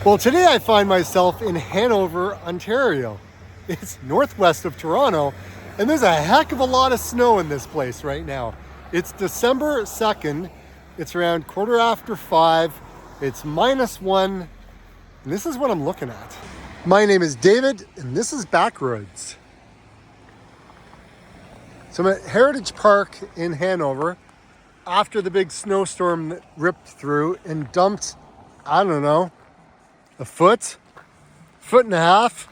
Well, today I find myself in Hanover, Ontario. It's northwest of Toronto, and there's a heck of a lot of snow in this place right now. It's December 2nd. It's around 5:15. It's -1, and this is what I'm looking at. My name is David, and this is Backroads. So I'm at Heritage Park in Hanover after the big snowstorm that ripped through and dumped, I don't know, a foot and a half,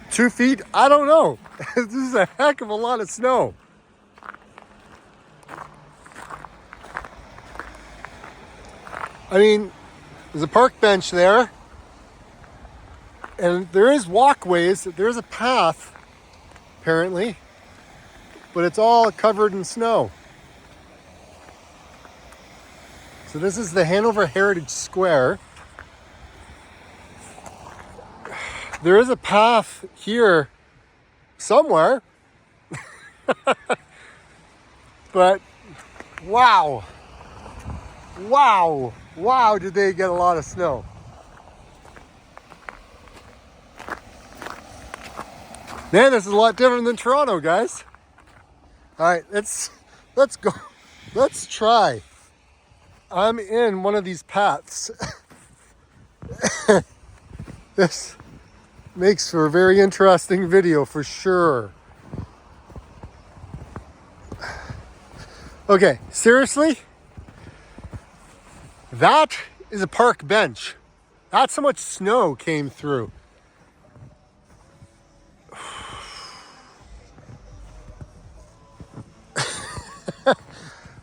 2 feet, I don't know. This is a heck of a lot of snow. I mean, there's a park bench there, and there is walkways, there's a path, apparently, but it's all covered in snow. So this is the Hanover Heritage Square. There is a path here somewhere, but wow, did they get a lot of snow. Man, this is a lot different than Toronto, guys. All right, let's go. Let's try. I'm in one of these paths. This makes for a very interesting video for sure. Okay, seriously? That is a park bench. That's how much snow came through.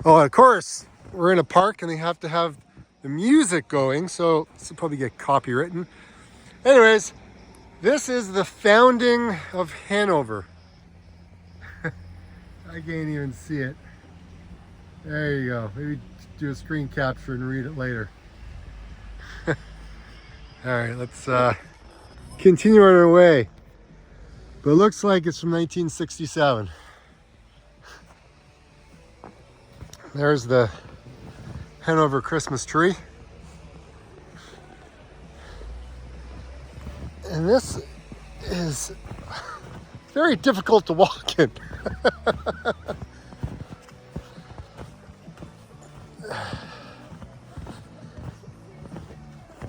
Oh, of course, we're in a park and they have to have the music going, so this will probably get copywritten. Anyways, this is the founding of Hanover. I can't even see it. There you go. Maybe do a screen capture and read it later. All right, let's continue on our way. But it looks like it's from 1967. There's the Hanover Christmas tree. And this is very difficult to walk in.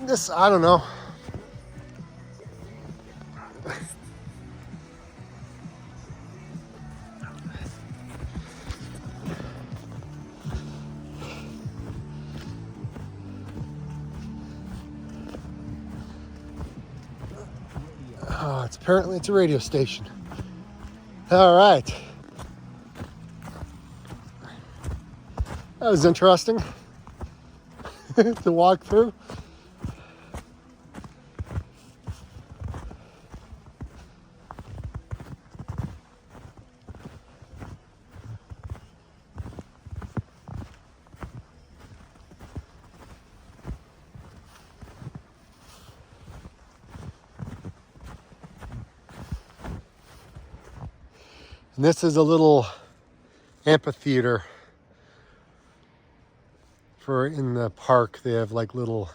This, I don't know. Oh, apparently it's a radio station. All right. That was interesting to walk through. And this is a little amphitheater for in the park. They have like little,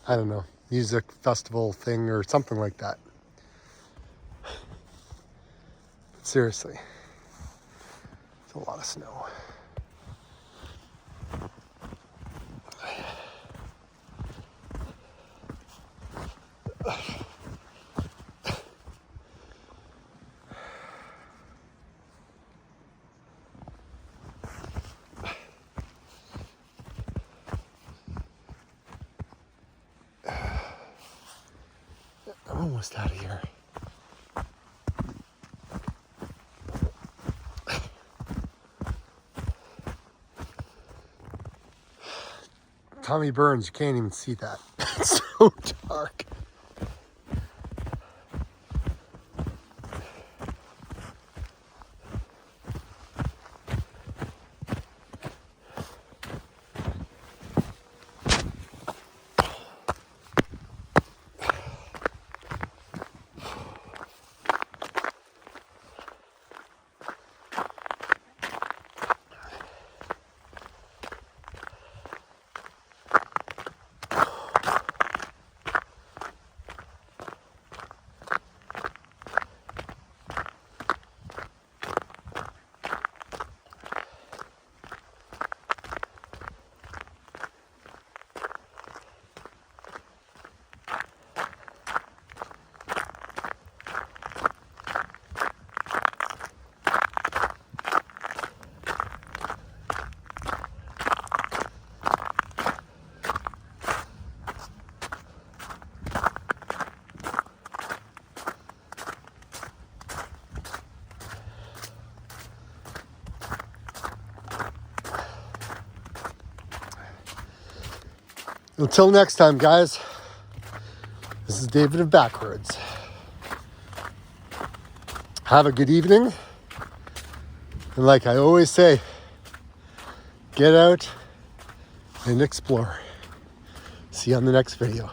I don't know, music festival thing or something like that. But seriously, it's a lot of snow. I'm almost out of here. Tommy Burns, you can't even see that. It's so dark. Until next time, guys, this is David of Backroads. Have a good evening. And like I always say, get out and explore. See you on the next video.